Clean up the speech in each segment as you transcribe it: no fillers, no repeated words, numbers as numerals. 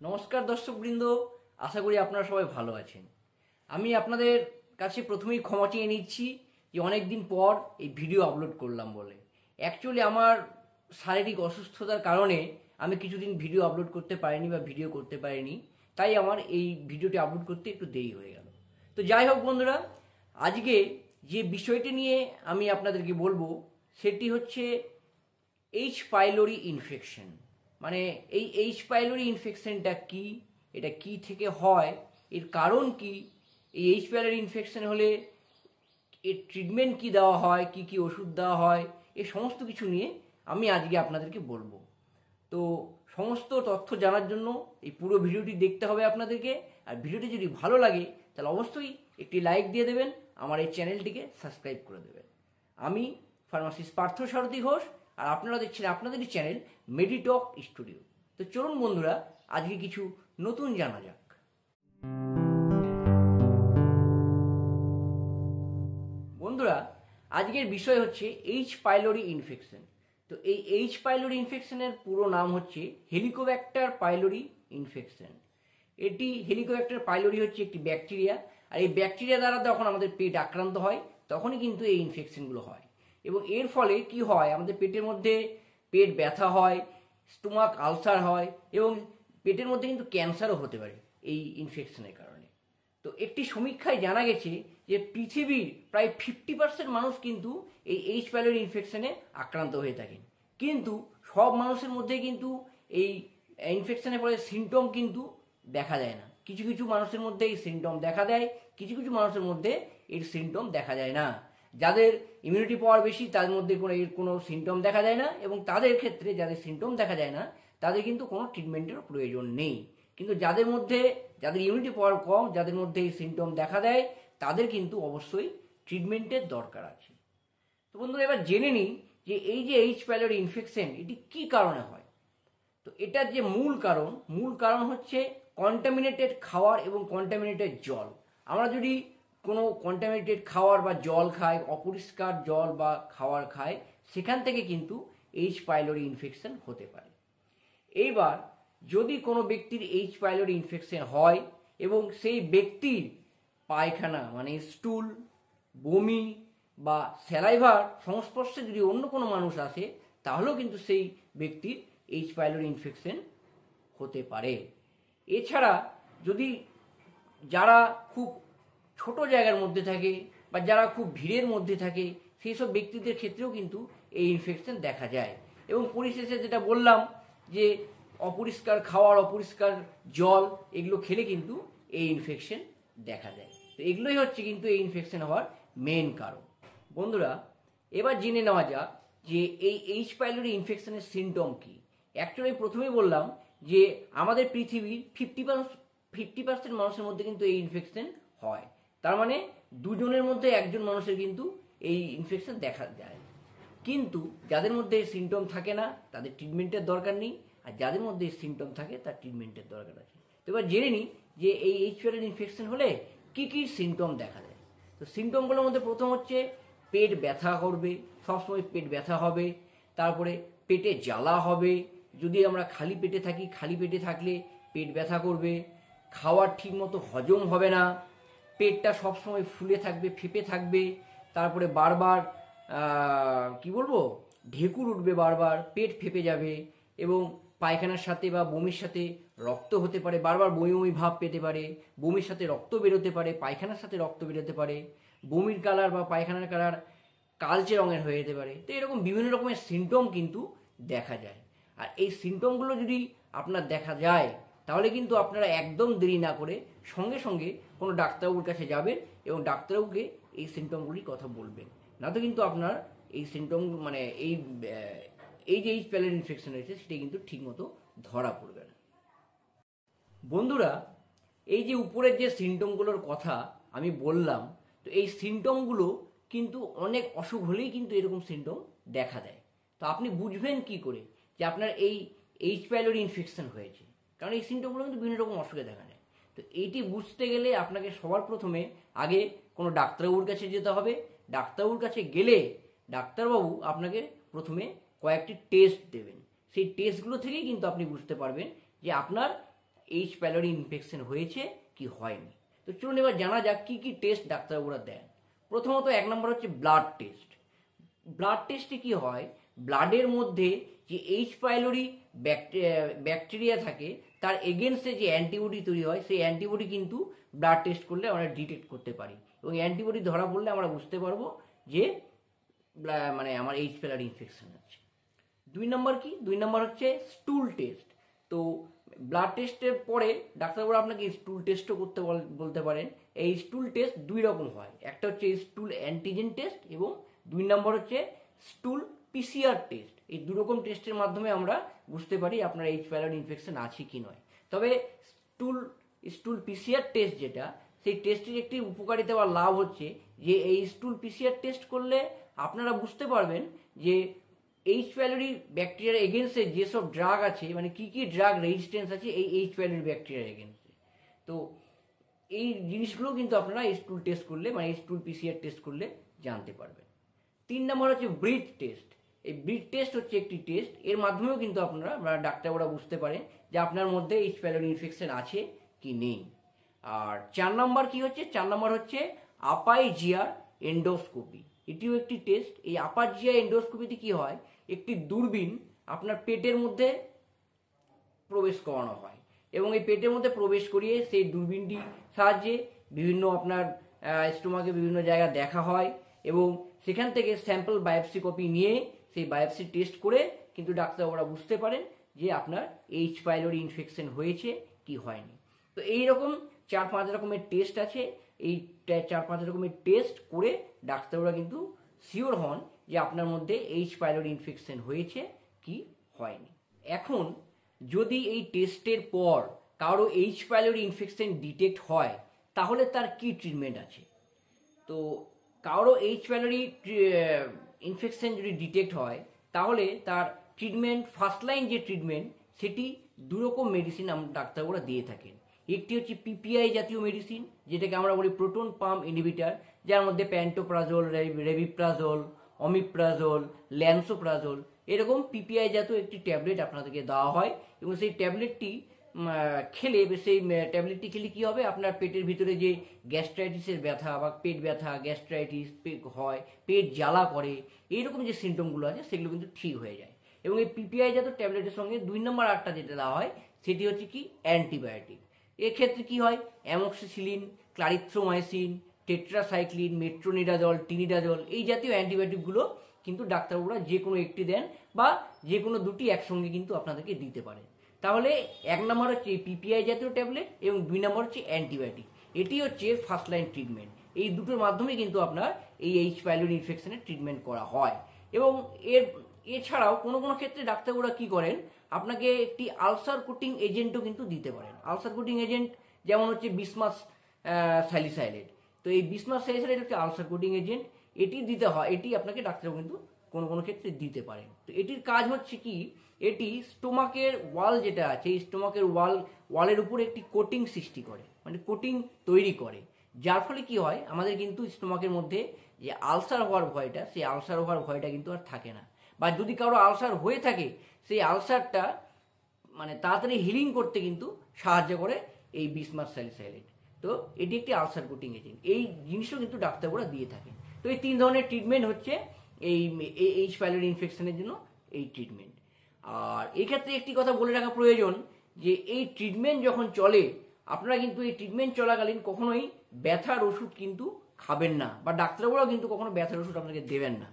নমস্কার দর্শকবৃন্দ, আশা করি আপনারা সবাই ভালো আছেন। আমি আপনাদের কাছে প্রথমেই ক্ষমা চেয়ে নিচ্ছি যে অনেক দিন পর এই ভিডিও আপলোড করলাম বলে। অ্যাকচুয়ালি আমার শারীরিক অসুস্থতার কারণে আমি কিছুদিন ভিডিও আপলোড করতে পারিনি বা ভিডিও করতে পারিনি, তাই আমার এই ভিডিওটি আপলোড করতে একটু দেরি হয়ে গেল। তো যাই হোক বন্ধুরা, আজকে যে বিষয়টি নিয়ে আমি আপনাদেরকে বলবো সেটি হচ্ছে এইচ পাইলোরি ইনফেকশন। মানে এই এইচ পাইলোরি ইনফেকশনটা কি, এটা কি থেকে হয়, এর কারণ কি, এই এইচ পাইলোরি ইনফেকশন হলে এর ট্রিটমেন্ট কি দেওয়া হয়, কি কি ওষুধ দেওয়া হয়, এই সমস্ত কিছু নিয়ে আমি আজকে আপনাদেরকে বলবো। তো সমস্ত তথ্য জানার জন্য এই পুরো ভিডিওটি দেখতে হবে আপনাদেরকে। আর ভিডিওটি যদি ভালো লাগে তাহলে অবশ্যই একটি লাইক দিয়ে দেবেন, আমার এই চ্যানেলটিকে সাবস্ক্রাইব করে দেবেন। আমি ফার্মাসিস্ট পার্থ সারথী ঘোষ, আর আপনারা দেখছেন আপনাদেরই চ্যানেল মেডিটক স্টুডিও। তো চলুন বন্ধুরা, আজকে কিছু নতুন জানা যাক। বন্ধুরা, আজকের বিষয় হচ্ছে এইচ পাইলোরি ইনফেকশন। তো এই এইচ পাইলোরি ইনফেকশনের পুরো নাম হচ্ছে হেলিকোব্যাক্টার পাইলোরি ইনফেকশন। এটি হেলিকোব্যাক্টার পাইলোরি হচ্ছে একটি ব্যাকটেরিয়া, আর এই ব্যাকটেরিয়া দ্বারা যখন আমাদের পেট আক্রান্ত হয় তখনই কিন্তু এই ইনফেকশনগুলো হয়। এবং এর ফলে কি হয়, আমাদের পেটের মধ্যে পেট ব্যথা হয়, স্টোমাক আলসার হয়, এবং পেটের মধ্যে কিন্তু ক্যান্সারও হতে পারে এই ইনফেকশনের কারণে। তো একটি সমীক্ষায় জানা গেছে যে পৃথিবীর প্রায় 50% মানুষ কিন্তু এই এইচ পাইলোরি ইনফেকশনে আক্রান্ত হয়ে থাকেন। কিন্তু সব মানুষের মধ্যে কিন্তু এই ইনফেকশনের পরে সিমটম কিন্তু দেখা যায় না। কিছু কিছু মানুষের মধ্যে এই সিমটম দেখা দেয়, কিছু কিছু মানুষের মধ্যে এর সিমটম দেখা যায় না। যাদের ইমিউনিটি পাওয়ার বেশি তাদের মধ্যে কোনো সিমটম দেখা যায় না, এবং তাদের ক্ষেত্রে যাদের সিমটম দেখা যায় না তাদের কিন্তু কোনো ট্রিটমেন্টের প্রয়োজন নেই। কিন্তু যাদের ইমিউনিটি পাওয়ার কম, যাদের মধ্যে এই সিমটম দেখা দেয়, তাদের কিন্তু অবশ্যই ট্রিটমেন্টের দরকার আছে। তো বন্ধুরা, এবার জেনে নিই যে এই যে এইচ পাইলোরি ইনফেকশন এটি কি কারণে হয়। তো এটার যে মূল কারণ হচ্ছে কন্টামিনেটেড খাবার এবং কন্টামিনেটেড জল। আমরা যদি কোনো কন্টামিনেটেড খাবার বা জল খাই, অপরিষ্কার জল বা খাবার খাই, সেখান থেকে কিন্তু এইচ পাইলোরি ইনফেকশন হতে পারে। এইবার যদি কোনো ব্যক্তির এইচ পাইলোরি ইনফেকশন হয় এবং সেই ব্যক্তির পায়খানা মানে স্টুল, বমি বা স্যালাইভার সংস্পর্শে যদি অন্য কোনো মানুষ আসে, তাহলেও কিন্তু সেই ব্যক্তির এইচ পাইলোরি ইনফেকশন হতে পারে। এছাড়া যদি যারা খুব ছোট জায়গার মধ্যে থাকে বা যারা খুব ভিড়ের মধ্যে থাকে, সেই সব ব্যক্তিদের ক্ষেত্রেও কিন্তু এই ইনফেকশন দেখা যায়। এবং পরিশেষে যেটা বললাম যে অপরিষ্কার খাওয়ার, অপরিষ্কার জল, এগুলো খেলে কিন্তু এই ইনফেকশন দেখা যায়। তো এগুলোই হচ্ছে কিন্তু এই ইনফেকশন হওয়ার মেন কারণ। বন্ধুরা, এবার জেনে নেওয়া যাক যে এই এইচ পাইলোরি ইনফেকশনের সিমটম কি। অ্যাকচুয়ালি প্রথমেই বললাম যে আমাদের পৃথিবীর 50% মানুষের মধ্যে কিন্তু এই ইনফেকশন হয়। তার মানে দুজনের মধ্যে একজন মানুষের কিন্তু এই ইনফেকশন দেখা যায়। কিন্তু যাদের মধ্যে সিমটম থাকে না তাদের ট্রিটমেন্টের দরকার নেই, আর যাদের মধ্যে সিমটম থাকে তার ট্রিটমেন্টের দরকার আছে। তো এবার জেনে নিই যে এই এইচ পাইলোরি ইনফেকশন হলে কি কি সিমটম দেখা যায়। তো সিমটমগুলোর মধ্যে প্রথম হচ্ছে পেট ব্যথা করবে, সবসময় পেট ব্যথা হবে। তারপরে পেটে জ্বালা হবে, যদি আমরা খালি পেটে থাকি, খালি পেটে থাকলে পেট ব্যথা করবে। খাওয়ার ঠিক মতো হজম হবে না, পেটটা সবসময় ফুলে থাকবে, ফেপে থাকবে। তারপরে বারবার কি বলবো, ঢেকুর উঠবে, বারবার পেট ফেপে যাবে, এবং পায়খানার সাথে বা বমির সাথে রক্ত হতে পারে, বারবার বমি বমি ভাব পেতে পারে, বমির সাথে রক্ত বেরোতে পারে, পায়খানার সাথে রক্ত বেরোতে পারে, বমির কালার বা পায়খানার কালার কালচে রঙের হয়ে যেতে পারে। তো এরকম বিভিন্ন রকমের সিমটম কিন্তু দেখা যায়। আর এই সিমটমগুলো যদি আপনার দেখা যায় তাহলে কিন্তু আপনারা একদম দেরি না করে সঙ্গে সঙ্গে কোনো ডাক্তারবাবুর কাছে যাবেন এবং ডাক্তারবাবুকে এই সিমটমগুলির কথা বলবেন। না তো কিন্তু আপনার এই সিমটম মানে এই যে এইচ পাইলোরি ইনফেকশন হয়েছে সেটা কিন্তু ঠিকমতো ধরা পড়বে না। বন্ধুরা, এই যে উপরের যে সিমটমগুলোর কথা আমি বললাম, তো এই সিমটমগুলো কিন্তু অনেক অসুখ হলেই কিন্তু এরকম সিমটম দেখা দেয়। তো আপনি বুঝবেন কি করে যে আপনার এই এইচ পাইলোরি ইনফেকশন হয়েছে, কারণ এই সিমটমগুলো কিন্তু বিভিন্ন রকম অসুখে দেখা দেয়। তো এইটি বুঝতে গেলে আপনাকে সবার প্রথমে আগে কোনো ডাক্তারবাবুর কাছে যেতে হবে। ডাক্তারবাবুর কাছে গেলে ডাক্তারবাবু আপনাকে প্রথমে কয়েকটি টেস্ট দেবেন। সেই টেস্টগুলো থেকেই কিন্তু আপনি বুঝতে পারবেন যে আপনার এইচ প্যাইলোরি ইনফেকশন হয়েছে কি হয়নি। তো চলুন এবার জানা যাক কী কী টেস্ট ডাক্তারবাবুরা দেন। প্রথমত 1 নম্বর হচ্ছে ব্লাড টেস্ট। ব্লাড টেস্টে কি হয়, ব্লাডের মধ্যে যে এইচ পাইলোরি ব্যাকটেরিয়া থাকে তার এগেনস্টে যে অ্যান্টিবডি তৈরি হয়, সেই অ্যান্টিবডি কিন্তু ব্লাড টেস্ট করলে আমরা ডিটেক্ট করতে পারি, এবং অ্যান্টিবডি ধরা পড়লে আমরা বুঝতে পারবো যে মানে আমার এইচ পাইলোরি ইনফেকশন আছে। 2 নম্বর কি, 2 নম্বর হচ্ছে স্টুল টেস্ট। তো ব্লাড টেস্টের পরে ডাক্তারবাবুরা আপনাকে স্টুল টেস্টও করতে বলতে পারেন। এই স্টুল টেস্ট 2 রকম হয়, একটা হচ্ছে স্টুল অ্যান্টিজেন টেস্ট এবং 2 নম্বর হচ্ছে স্টুল পিসিআর টেস্ট। এই 2 রকম টেস্টের মাধ্যমে আমরা বুঝতে পারি আপনার এইচ পাইলোরি ইনফেকশন আছে কি নয়। তবে স্টুল পিসিআর টেস্ট যেটা, সেই টেস্টের একটি উপকারিতা বা লাভ হচ্ছে যে এই স্টুল পিসিআর টেস্ট করলে আপনারা বুঝতে পারবেন যে এইচ প্যাইলোরি ব্যাকটেরিয়ার এগেনস্টে যেসব ড্রাগ আছে, মানে কি কি ড্রাগ রেজিস্ট্যান্স আছে এই এইচ প্যাইলোরি ব্যাকটেরিয়ার এগেনস্টে। তো এই জিনিসগুলো কিন্তু আপনারা স্টুল টেস্ট করলে, মানে স্টুল পিসিআর টেস্ট করলে জানতে পারবেন। 3 নম্বর হচ্ছে ব্রিথ টেস্ট। এই ব্রিথ টেস্ট হচ্ছে একটি টেস্ট, এর মাধ্যমেও কিন্তু আপনারা ডাক্তাররা বুঝতে পারেন যে আপনার মধ্যে এইচ প্যাইলোরি ইনফেকশন আছে কি নেই। আর 4 নম্বর কি হচ্ছে, 4 নম্বর হচ্ছে আপাই জিআর এন্ডোস্কোপি। এটিও একটি টেস্ট। এই আপার জিআর এন্ডোস্কোপিতে কি হয়, একটি দূরবীন আপনার পেটের মধ্যে প্রবেশ করানো হয়, এবং এই পেটের মধ্যে প্রবেশ করিয়ে সেই দূরবীনটি সাহায্যে বিভিন্ন আপনার স্টোমাকে বিভিন্ন জায়গা দেখা হয়, এবং সেখান থেকে স্যাম্পল বায়োপসি কপি নিয়ে সেই বায়োপসি টেস্ট করে কিন্তু ডাক্তারবাবুরা বুঝতে পারেন যে আপনার এইচ পাইলোরি ইনফেকশন হয়েছে কি হয়নি। তো এইরকম 4-5 রকমের টেস্ট আছে। এই 4-5 রকমের টেস্ট করে ডাক্তাররা কিন্তু শিওর হন যে আপনার মধ্যে এইচ পাইলোরি ইনফেকশন হয়েছে কি হয়নি। এখন যদি এই টেস্টের পর কারো এইচ পাইলোরি ইনফেকশন ডিটেক্ট হয়, তাহলে তার কি ট্রিটমেন্ট আছে। তো কারো এইচ পাইলোরি ইনফেকশন যদি ডিটেক্ট হয়, তাহলে তার ট্রিটমেন্ট, ফার্স্ট লাইন যে ট্রিটমেন্ট, সেটি 2 রকম মেডিসিন আমরা ডাক্তাররা দিয়ে থাকেন। একটি হচ্ছে পিপিআই জাতীয় মেডিসিন, যেটাকে আমরা বলি প্রোটন পাম্প ইনহিবিটর, যার মধ্যে প্যান্টোপ্রাজোল, রেবিপ্রাজোল, অমিপ্রাজোল, ল্যান্সোপ্রাজোল, এরকম পিপিআই জাতীয় একটি ট্যাবলেট আপনাদেরকে দেওয়া হয়, এবং সেই ট্যাবলেটটি খেলে কি হবে, আপনার পেটের ভিতরে যে গ্যাস্ট্রাইটিসের ব্যথা বা পেট ব্যথা, গ্যাস্ট্রাইটিস হয়, পেট জ্বালা করে, এইরকম যে সিমটমগুলো আছে সেগুলো কিন্তু ঠিক হয়ে যায়। এবং এই পিপিআই জাতীয় ট্যাবলেটের সঙ্গে 2 নম্বর আরেকটা যেটা দেওয়া হয়, সেটি হচ্ছে কি অ্যান্টিবায়োটিক। এক্ষেত্রে কি হয়, amoxicillin, clarithromycin, tetracycline, metronidazole, tinidazole, এই জাতীয় অ্যান্টিবায়োটিকগুলো কিন্তু ডাক্তারবাবুরা যে কোনো একটি দেন বা যে কোনো দুটি একসঙ্গে কিন্তু আপনাদেরকে দিতে পারেন। তাহলে 1 নম্বর হচ্ছে পিপিআই জাতীয় ট্যাবলেট এবং 2 নম্বর হচ্ছে অ্যান্টিবায়োটিক। এটি হচ্ছে ফার্স্ট লাইন ট্রিটমেন্ট। এই দুটোর মাধ্যমে কিন্তু আপনার এই এইচ পাইলোরি ইনফেকশনের ট্রিটমেন্ট করা হয়। এবং এছাড়াও কোনো কোনো ক্ষেত্রে ডাক্তারবাবুরা কি করেন, আপনাকে একটি আলসার কোটিং এজেন্টও কিন্তু দিতে পারেন। আলসার কোটিং এজেন্ট যেমন হচ্ছে বিসমাস স্যালিসাইলেট। তো এই বিসমাস স্যালিসাইলেট হচ্ছে আলসার কোটিং এজেন্ট, এটি দিতে হয়, এটি আপনাকে ডাক্তারবাবু কিন্তু কোনো কোনো ক্ষেত্রে দিতে পারেন। তো এটির কাজ হচ্ছে কি, এটি স্টোমাকের ওয়াল যেটা আছে, এই স্টোমাকের ওয়ালের উপরে একটি কোটিং সৃষ্টি করে, মানে কোটিং তৈরি করে, যার ফলে কি হয়, আমাদের কিন্তু স্টোমাকের মধ্যে যে আলসার হওয়ার ভয়টা, সেই আলসার হওয়ার ভয়টা কিন্তু আর থাকে না। বা যদি কারো আলসার হয়ে থাকে, সেই আলসারটা মানে তাড়াতাড়ি হিলিং করতে কিন্তু সাহায্য করে এই বিসমাস স্যালিসাইলেট। তো এটি একটি আলসার কোটিং এজেন্ট, এই জিনিসও কিন্তু ডাক্তারবাবুরা দিয়ে থাকেন। তো এই 3 ধরনের ট্রিটমেন্ট হচ্ছে এই এইচ পাইলোরি ইনফেকশনের জন্য এই ট্রিটমেন্ট। আর এই ক্ষেত্রে একটি কথা বলে রাখা প্রয়োজন যে এই ট্রিটমেন্ট যখন চলে, আপনারা কিন্তু এই ট্রিটমেন্ট চলাকালীন কখনোই ব্যথার ওষুধ কিন্তু খাবেন না, বা ডাক্তারবাবুরাও কিন্তু কখনো ব্যথার ওষুধ আপনাকে দেবেন না।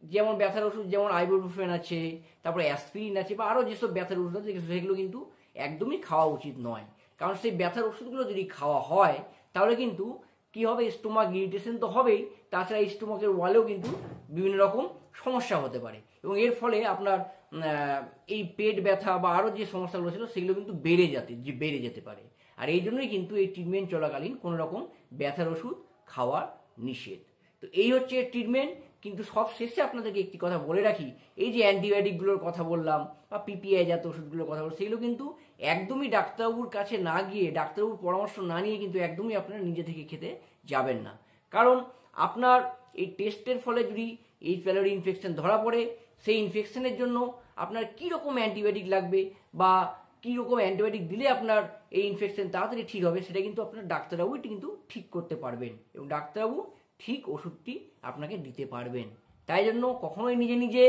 যেমন ব্যথার ওষুধ যেমন আইবুপ্রোফেন আছে, তারপরে অ্যাসপিরিন আছে, বা আরও যেসব ব্যথার ওষুধ আছে সেগুলো কিন্তু একদমই খাওয়া উচিত নয়। কারণ সেই ব্যথার ওষুধগুলো যদি খাওয়া হয়, তাহলে কিন্তু কি হবে, স্টোমাক ইরিটেশন তো হবেই, তাছাড়া স্টোমাকের ওয়ালেও কিন্তু বিভিন্ন রকম সমস্যা হতে পারে, এবং এর ফলে আপনার এই পেট ব্যথা বা আরও যে সমস্যাগুলো ছিল সেগুলো কিন্তু বেড়ে যেতে পারে। আর এই জন্যই কিন্তু এই ট্রিটমেন্ট চলাকালীন কোনো রকম ব্যথার ওষুধ খাওয়ার নিষেধ। তো এই হচ্ছে ট্রিটমেন্ট। কিন্তু সব শেষে আপনাদেরকে একটি কথা বলে রাখি, এই যে অ্যান্টিবায়োটিকগুলোর কথা বললাম বা পিপিআই জাতীয় ওষুধগুলোর কথা বললাম, সেগুলো কিন্তু একদমই ডাক্তারবাবুর কাছে না গিয়ে, ডাক্তারবাবুর পরামর্শ না নিয়ে কিন্তু একদমই আপনারা নিজে থেকে খেতে যাবেন না। কারণ আপনার এই টেস্টের ফলে যদি এইচ পাইলোরি ইনফেকশন ধরা পড়ে, সেই ইনফেকশনের জন্য আপনার কী রকম অ্যান্টিবায়োটিক লাগবে বা কী রকম অ্যান্টিবায়োটিক দিলে আপনার এই ইনফেকশন তাড়াতাড়ি ঠিক হবে সেটা কিন্তু আপনার ডাক্তারবাবুই কিন্তু ঠিক করতে পারবেন এবং ডাক্তারবাবু ঠিক ওষুধটি আপনাকে দিতে পারবেন। তাই জন্য কখনোই নিজে নিজে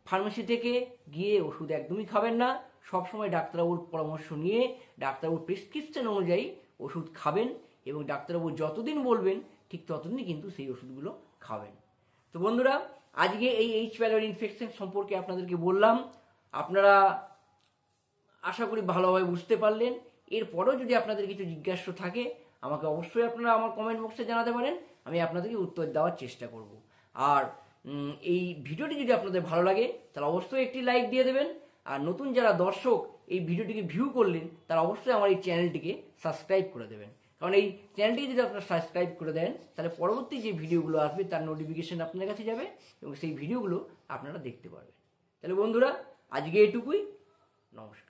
ফার্মেসি থেকে গিয়ে ওষুধ একদমই খাবেন না। সবসময় ডাক্তারবাবুর পরামর্শ নিয়ে ডাক্তারবাবুর প্রেসক্রিপশন অনুযায়ী ওষুধ খাবেন এবং ডাক্তারবাবু যতদিন বলবেন ঠিক ততদিনই কিন্তু সেই ওষুধগুলো খাবেন। তো বন্ধুরা, আজকে এই এইচ পাইলোরি ইনফেকশন সম্পর্কে আপনাদেরকে বললাম। আপনারা আশা করি ভালোভাবে বুঝতে পারলেন। এরপরেও যদি আপনাদের কিছু জিজ্ঞাসা থাকে আমাকে অবশ্যই আপনারা আমার কমেন্ট বক্সে জানাতে পারেন, আমি আপনাদেরকে উত্তর দেওয়ার চেষ্টা করব। আর এই ভিডিওটি যদি আপনাদের ভালো লাগে তাহলে অবশ্যই একটি লাইক দিয়ে দেবেন। আর নতুন যারা দর্শক এই ভিডিওটিকে ভিউ করলেন তারা অবশ্যই আমার এই চ্যানেলটিকে সাবস্ক্রাইব করে দেবেন, কারণ এই চ্যানেলটিকে যদি আপনারা সাবস্ক্রাইব করে দেন তাহলে পরবর্তী যে ভিডিওগুলো আসবে তার নোটিফিকেশন আপনার কাছে যাবে এবং সেই ভিডিওগুলো আপনারা দেখতে পারবেন। তাহলে বন্ধুরা, আজকে এটুকুই। নমস্কার।